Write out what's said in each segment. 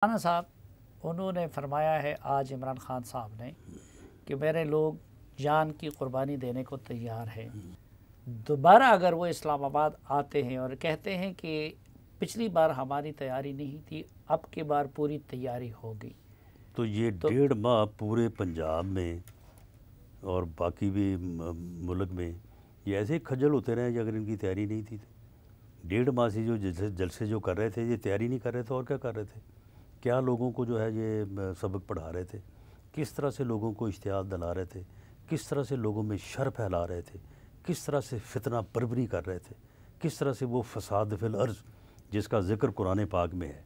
رانا صاحب انہوں نے فرمایا ہے آج عمران خان صاحب نے کہ میرے لوگ جان کی قربانی دینے کو تیار ہیں۔ دوبارہ اگر وہ اسلام آباد آتے ہیں اور کہتے ہیں کہ پچھلی بار ہماری تیاری نہیں تھی، اب کی بار پوری تیاری ہوگی، تو یہ 1.5 ماہ پورے پنجاب میں اور باقی بھی ملک میں یہ ایسے کھجل ہوتے رہے اگر ان کی تیاری نہیں تھی۔ 1.5 ماہ سے جو جلسے جو کر رہے تھے یہ تیاری نہیں کر رہے تھے اور کیا کر رہے تھے؟ کیا لوگوں کو جو ہے یہ سبق پڑھا رہے تھے؟ کس طرح سے لوگوں کو اشتعال دلا رہے تھے؟ کس طرح سے لوگوں میں شر پھیلا رہے تھے؟ کس طرح سے فتنہ پروری کر رہے تھے؟ کس طرح سے وہ فساد فی الارض جس کا ذکر قرآن پاک میں ہے،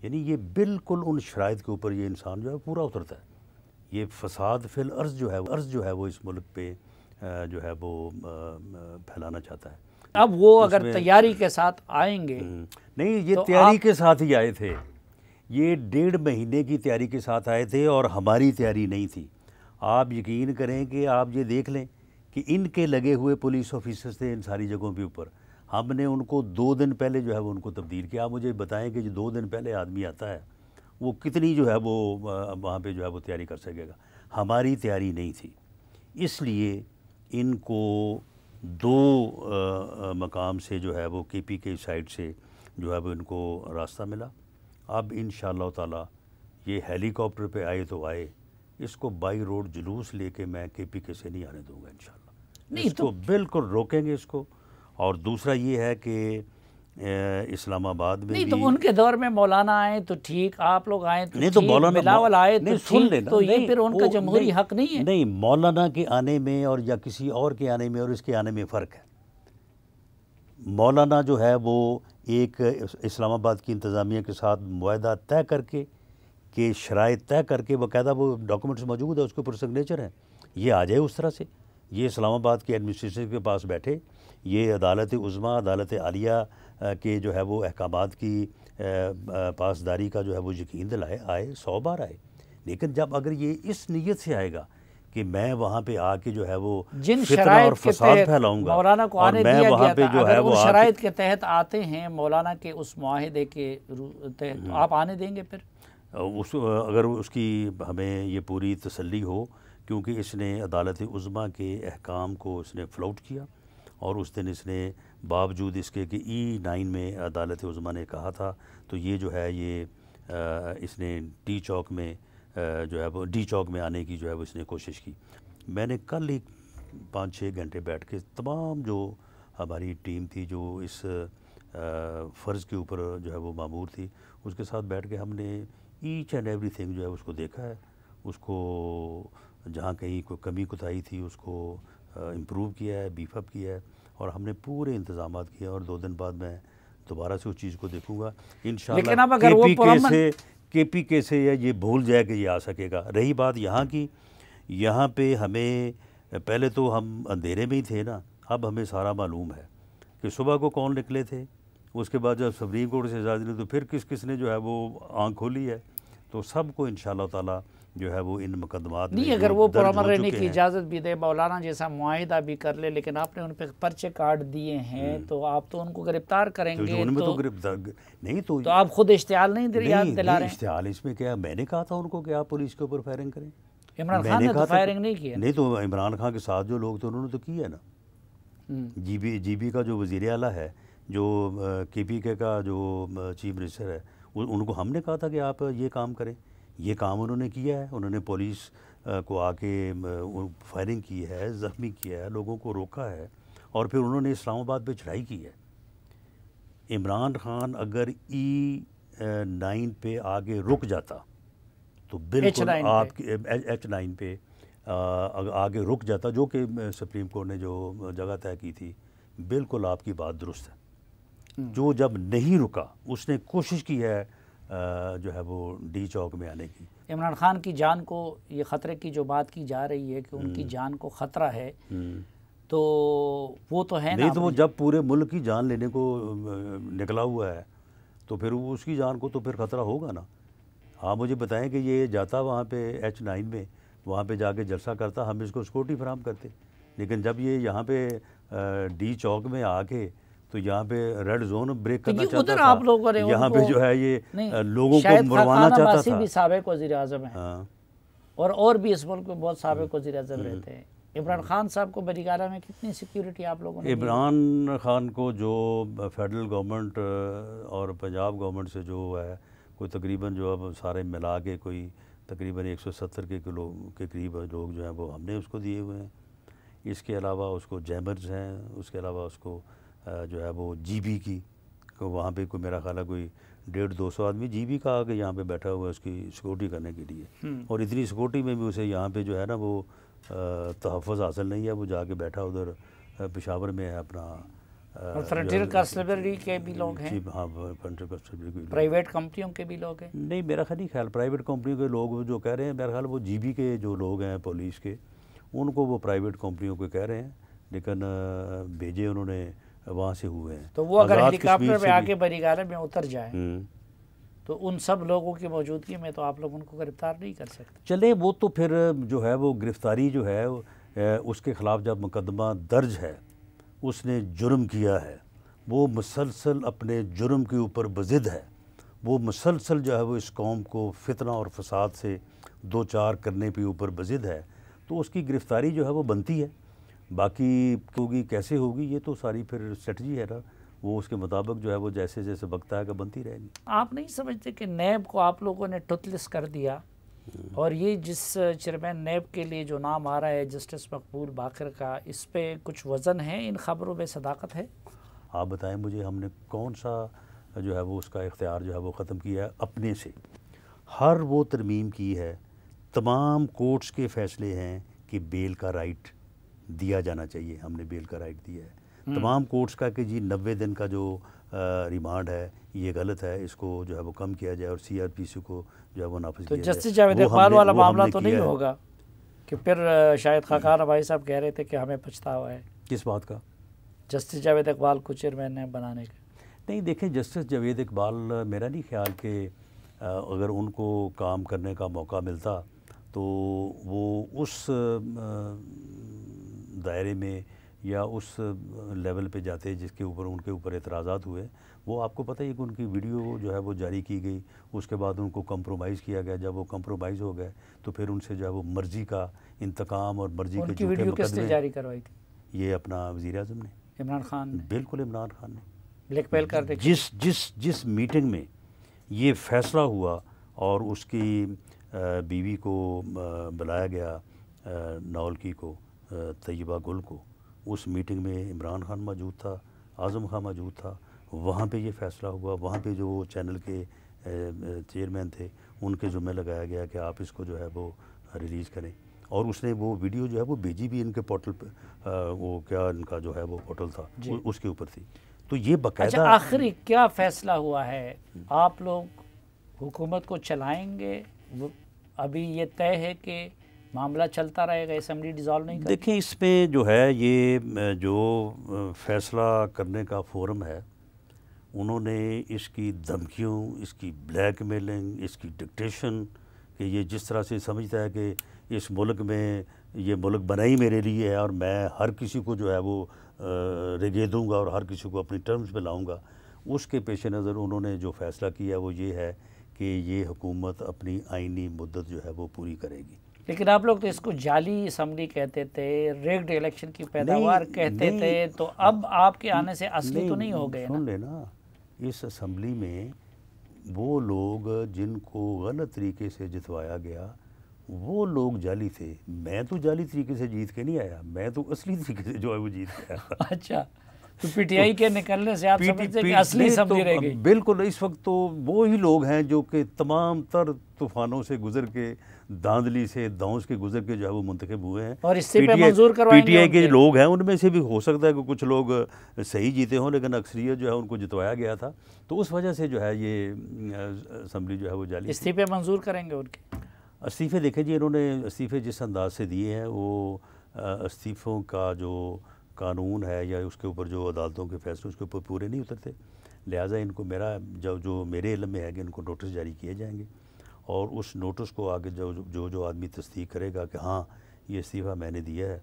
یعنی یہ بالکل ان شرائط کے اوپر یہ انسان جو ہے پورا اترتا ہے۔ یہ فساد فی الارض جو ہے وہ اس ملک پہ جو ہے وہ پھیلانا چاہتا ہے۔ اب وہ اگر تیاری کے ساتھ آئیں گے نہیں، یہ تیاری کے ساتھ ہی آئے تھے، یہ 1.5 مہینے کی تیاری کے ساتھ آئے تھے اور ہماری تیاری نہیں تھی۔ آپ یقین کریں کہ آپ یہ دیکھ لیں کہ ان کے لگے ہوئے پولیس آفیسرز تھے ان ساری جگہوں کے اوپر، ہم نے ان کو 2 دن پہلے جو ہے وہ ان کو تبدیل کیا۔ آپ مجھے بتائیں کہ جو 2 دن پہلے آدمی آتا ہے وہ کتنی جو ہے وہ وہاں پہ جو ہے وہ تیاری کر سکے گا؟ ہماری تیاری نہیں تھی، اس لیے ان کو 2 مقام سے جو ہے وہ کے پی کے سائڈ سے جو ہے وہ ان کو راستہ ملا۔ اب انشاءاللہ تعالی یہ ہیلی کاپٹر پہ آئے تو آئے، اس کو بائی روڈ جلوس لے کے میں کے پی کے سے نہیں آنے دوں گا انشاءاللہ، اس کو بالکل روکیں گے اس کو۔ اور دوسرا یہ ہے کہ اسلام آباد میں نہیں تو ان کے دور میں مولانا آئیں تو ٹھیک، آپ لوگ آئیں تو ٹھیک، بلاول آئے تو ٹھیک، تو یہ پھر ان کا جمہوری حق نہیں ہے؟ نہیں، مولانا کے آنے میں اور یا کسی اور کے آنے میں اور اس کے آنے میں فرق ہے۔ مولانا جو ہے وہ ایک اسلام آباد کی انتظامیہ کے ساتھ معاہدہ طے کر کے کہ شرائط طے کر کے باقاعدہ وہ ڈاکومنٹس موجود ہے، اس کے اوپر سگنیچر ہیں، یہ آ جائے اس طرح سے، یہ اسلام آباد کے ایڈمنسٹریشن کے پاس بیٹھے، یہ عدالت عظمیٰ عدالت عالیہ کے جو ہے وہ احکامات کی پاسداری کا جو ہے وہ یقین دلائے، آئے 100 بار آئے۔ لیکن جب اگر یہ اس نیت سے آئے گا کہ میں وہاں پہ آ کے جو ہے وہ فتنہ اور فساد پھیلاؤں گا مولانا کو اور آنے میں دیا وہاں گیا پہ تھا، جو ہے اگر وہ اس شرائط کے تحت آتے ہیں مولانا کے اس معاہدے کے تحت، آپ آنے دیں گے پھر؟ اگر اس کی ہمیں یہ پوری تسلی ہو، کیونکہ اس نے عدالت عظمیٰ کے احکام کو اس نے فلاؤٹ کیا، اور اس دن اس نے باوجود اس کے کہ E9 میں عدالت عظمیٰ نے کہا تھا، تو یہ جو ہے یہ اس نے ڈی چوک میں جو ہے وہ ڈی چوک میں آنے کی جو ہے وہ اس نے کوشش کی۔ میں نے کل ہی 5-6 گھنٹے بیٹھ کے تمام جو ہماری ٹیم تھی جو اس فرض کے اوپر جو ہے وہ مامور تھی، اس کے ساتھ بیٹھ کے ہم نے ایچ اینڈ ایوری تھنگ جو ہے اس کو دیکھا ہے، اس کو جہاں کہیں کوئی کمی کوتاہی تھی اس کو امپروو کیا ہے، بیف اپ کیا ہے، اور ہم نے پورے انتظامات کیے، اور 2 دن بعد میں دوبارہ سے اس چیز کو دیکھوں گا انشاءاللہ۔ کے پی کے سے یہ بھول جائے کہ یہ آ سکے گا۔ رہی بات یہاں کی، یہاں پہ ہمیں پہلے تو ہم اندھیرے میں ہی تھے نا، اب ہمیں سارا معلوم ہے کہ صبح کو کون نکلے تھے، اس کے بعد جب سپریم کورٹ سے اجازت لی تو پھر کس نے جو ہے وہ آنکھ کھولی ہے، تو سب کو انشاءاللہ تعالی جو ہے وہ ان مقدمات نہیں، اگر وہ پرامن رہنے کی اجازت بھی دے، مولانا جیسا معاہدہ بھی کر لے، لیکن آپ نے ان پہ پرچے کاٹ دیے ہیں، تو آپ تو ان کو گرفتار کریں گے، تو آپ خود اشتعال نہیں دلا رہے ہیں؟ اشتعال اس میں کیا، میں نے کہا تھا ان کو کہ آپ پولیس کے اوپر فائرنگ کریں، عمران خان نے تو فائرنگ نہیں کیا۔ نہیں، تو عمران خان کے ساتھ جو لوگ تھے انہوں نے تو کیا نا۔ جی بی کا جو وزیر اعلیٰ ہے، جو کے پی کے کا جو چیف منسٹر ہے، ان کو ہم نے کہا تھا کہ آپ یہ کام کریں، یہ کام انہوں نے کیا ہے۔ انہوں نے پولیس کو آ کے فائرنگ کی ہے، زخمی کیا ہے، لوگوں کو روکا ہے، اور پھر انہوں نے اسلام آباد پہ چڑھائی کی ہے۔ عمران خان اگر E9 پہ آگے رک جاتا تو بالکل آپ H9 پہ آگے رک جاتا، جو کہ سپریم کورٹ نے جو جگہ طے کی تھی، بالکل آپ کی بات درست ہے۔ جو جب نہیں رکا، اس نے کوشش کی ہے جو ہے وہ ڈی چوک میں آنے کی۔ عمران خان کی جان کو، یہ خطرے کی جو بات کی جا رہی ہے کہ ان کی جان کو خطرہ ہے، تو وہ تو ہے نا، نہیں تو وہ جب پورے ملک کی جان لینے کو نکلا ہوا ہے تو پھر اس کی جان کو تو پھر خطرہ ہوگا نا۔ آپ مجھے بتائیں کہ یہ جاتا وہاں پہ H9 میں، وہاں پہ جا کے جلسہ کرتا، ہم اس کو سیکورٹی فراہم کرتے، لیکن جب یہ یہاں پہ ڈی چوک میں آ کے تو تو یہاں پہ ریڈ زون بریک کرنا ادھر چاہتا آپ لوگوں نے تھا، یہاں پہ جو ہے یہ لوگوں کو شاید مروانا خاقان چاہتا عباسی تھا۔ بھی سابق وزیر اعظم ہیں، ہاں اور بھی اس ملک میں بہت سابق وزیر اعظم رہتے ہیں۔ عمران خان صاحب کو بریگارہ میں کتنی سیکیورٹی آپ لوگوں نے دی؟ عمران خان کو جو فیڈرل گورنمنٹ اور پنجاب گورنمنٹ سے جو ہے کوئی تقریباً جو اب سارے ملا کے کوئی تقریباً 170 کے قریب لوگ جو ہیں وہ ہم نے اس کو دیے ہوئے ہیں۔ اس کے علاوہ اس کو جیمرز ہیں، اس کے علاوہ اس کو جو ہے وہ جی بی کی، وہاں پہ کوئی میرا خیال ہے کوئی 150-200 آدمی جی بی کا آ کے یہاں پہ بیٹھا ہوا ہے اس کی سیکورٹی کرنے کے لیے، اور اتنی سیکورٹی میں بھی اسے یہاں پہ جو ہے نا وہ تحفظ حاصل نہیں ہے، وہ جا کے بیٹھا ادھر پشاور میں ہے اپنا۔ اور فرنٹیئر کانسٹیبلری کے بھی لوگ ہیں، ہاں فرنٹیئر کانسٹیبلری کے پرائیویٹ کمپنیوں کے بھی لوگ ہیں؟ نہیں، میرا خیال نہیں خیال پرائیویٹ کمپنیوں کے لوگ جو کہہ رہے ہیں، میرا خیال وہ جی بی کے جو لوگ ہیں پولیس کے، ان کو وہ پرائیویٹ کمپنیوں کو کہہ رہے ہیں، لیکن بھیجے انہوں نے وہاں سے ہوئے ہیں۔ تو وہ اگر آزاد ہیلی کاپٹر کشمیر میں سے آ بھی- کے بریگارہ میں اتر جائیں ہوں۔ تو ان سب لوگوں کی موجودگی میں تو آپ لوگ ان کو گرفتار نہیں کر سکتے۔ چلے وہ تو پھر جو ہے وہ گرفتاری جو ہے اس کے خلاف جب مقدمہ درج ہے، اس نے جرم کیا ہے، وہ مسلسل اپنے جرم کے اوپر بضد ہے، وہ مسلسل جو ہے وہ اس قوم کو فتنہ اور فساد سے دو چار کرنے پہ اوپر بضد ہے، تو اس کی گرفتاری جو ہے وہ بنتی ہے۔ باقی ہوگی کیسے ہوگی یہ تو ساری پھر اسٹریٹجی ہے نا، وہ اس کے مطابق جو ہے وہ جیسے جیسے وقت آئے گا بنتی رہے گی۔ آپ نہیں سمجھتے کہ نیب کو آپ لوگوں نے ٹوتلس کر دیا، اور یہ جس چیئرمین نیب کے لیے جو نام آ رہا ہے جسٹس مقبول باقر کا، اس پہ کچھ وزن ہے؟ ان خبروں میں صداقت ہے؟ آپ بتائیں مجھے، ہم نے کون سا جو ہے وہ اس کا اختیار جو ہے وہ ختم کیا ہے اپنے سے؟ ہر وہ ترمیم کی ہے، تمام کورٹس کے فیصلے ہیں کہ بیل کا رائٹ دیا جانا چاہیے، ہم نے بیل کا رائٹ دیا ہے تمام کورٹس کا کہ جی 90 دن کا جو ریمانڈ ہے یہ غلط ہے، اس کو جو ہے وہ کم کیا جائے اور سی آر پی سی کو جو ہے وہ نافذ تو کیا جائے۔ جسٹس جاوید وہ ہم اقبال نے- والا وہ ہم معاملہ نے تو کیا نہیں ہے۔ ہوگا کہ پھر شاید خاقان بھائی صاحب کہہ رہے تھے کہ ہمیں پچھتاوا ہے کس بات کا؟ جسٹس جاوید اقبال کو چیئرمین نیب بنانے کا؟ نہیں دیکھیں، جسٹس جاوید اقبال میرا نہیں خیال کہ اگر ان کو کام کرنے کا موقع ملتا تو وہ اس دائرے میں یا اس لیول پہ جاتے جس کے اوپر ان کے اوپر اعتراضات ہوئے۔ وہ آپ کو پتہ ہے کہ ان کی ویڈیو جو ہے وہ جاری کی گئی، اس کے بعد ان کو کمپرومائز کیا گیا، جب وہ کمپرومائز ہو گئے تو پھر ان سے جو ہے وہ مرضی کا انتقام اور مرضی ان کے کی جھوٹے ویڈیو کس نے مقدمے، جاری کروائی تھی؟ یہ اپنا وزیر اعظم نے، عمران خان نے بالکل عمران خان نے، بلیک میل کر دے جس میٹنگ میں یہ فیصلہ ہوا اور اس کی بیوی کو بلایا گیا، نولکی کو، طیبہ گل کو، اس میٹنگ میں عمران خان موجود تھا، اعظم خان موجود تھا، وہاں پہ یہ فیصلہ ہوا، وہاں پہ جو چینل کے چیئرمین تھے ان کے ذمہ لگایا گیا کہ آپ اس کو جو ہے وہ ریلیز کریں، اور اس نے وہ ویڈیو جو ہے وہ بھیجی بھی ان کے پورٹل پہ، وہ کیا ان کا جو ہے وہ پورٹل تھا اس کے اوپر تھی، تو یہ باقاعدہ۔ اچھا، آخری کیا فیصلہ ہوا ہے؟ آپ لوگ حکومت کو چلائیں گے؟ ابھی یہ طے ہے کہ معاملہ چلتا رہے گا، اسمبلی ڈیزالو نہیں کریں؟ دیکھیں، اس میں جو ہے یہ جو فیصلہ کرنے کا فورم ہے، انہوں نے اس کی دھمکیوں، اس کی بلیک میلنگ، اس کی ڈکٹیشن، کہ یہ جس طرح سے سمجھتا ہے کہ اس ملک میں یہ ملک بنا ہی میرے لیے ہے اور میں ہر کسی کو جو ہے وہ رگے دوں گا اور ہر کسی کو اپنی ٹرمز پہ لاؤں گا، اس کے پیش نظر انہوں نے جو فیصلہ کیا وہ یہ ہے کہ یہ حکومت اپنی آئینی مدت جو ہے وہ پوری کرے گی۔ لیکن آپ لوگ تو اس کو جعلی اسمبلی کہتے تھے، ریگڈ الیکشن کی پیداوار کہتے تھے، تو اب آپ کے آنے سے اصلی تو نہیں ہو گئے نا؟ سن لینا، اس اسمبلی میں وہ لوگ جن کو غلط طریقے سے جتوایا گیا وہ لوگ جعلی تھے، میں تو جعلی طریقے سے جیت کے نہیں آیا، میں تو اصلی طریقے سے جو ہے وہ جیت کے آیا۔ اچھا، تو پی ٹی آئی کے نکلنے سے آپ سمجھتے ہیں کہ اصلی اسمبلی رہ گئی؟ بالکل، اس وقت تو وہی لوگ ہیں جو کہ تمام تر طوفانوں سے گزر کے، داندلی سے، دونس کے گزر کے جو ہے وہ منتخب ہوئے ہیں، اور استعفے منظور کروائیں گے؟ پی ٹی آئی کے لوگ ہیں، ان میں سے بھی ہو سکتا ہے کہ کچھ لوگ صحیح جیتے ہوں، لیکن اکثریت جو ہے ان کو جتوایا گیا تھا، تو اس وجہ سے جو ہے یہ اسمبلی جو ہے وہ جعلی۔ استعفے منظور کریں گے ان کے؟ استعفے دیکھیں جی، انہوں نے استعفے جس انداز سے دیے ہیں، وہ استعفوں کا جو قانون ہے یا اس کے اوپر جو عدالتوں کے فیصلے اس کے اوپر پورے نہیں اترتے، لہٰذا ان کو میرا جو میرے علم میں ہے کہ ان کو نوٹس جاری کیے جائیں گے، اور اس نوٹس کو آگے جو آدمی تصدیق کرے گا کہ ہاں یہ استعفیٰ میں نے دیا ہے،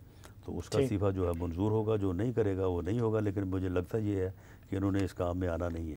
تو اس کا استعفیٰ جو ہے منظور ہوگا، جو نہیں کرے گا وہ نہیں ہوگا، لیکن مجھے لگتا یہ ہے کہ انہوں نے اس کام میں آنا نہیں ہے۔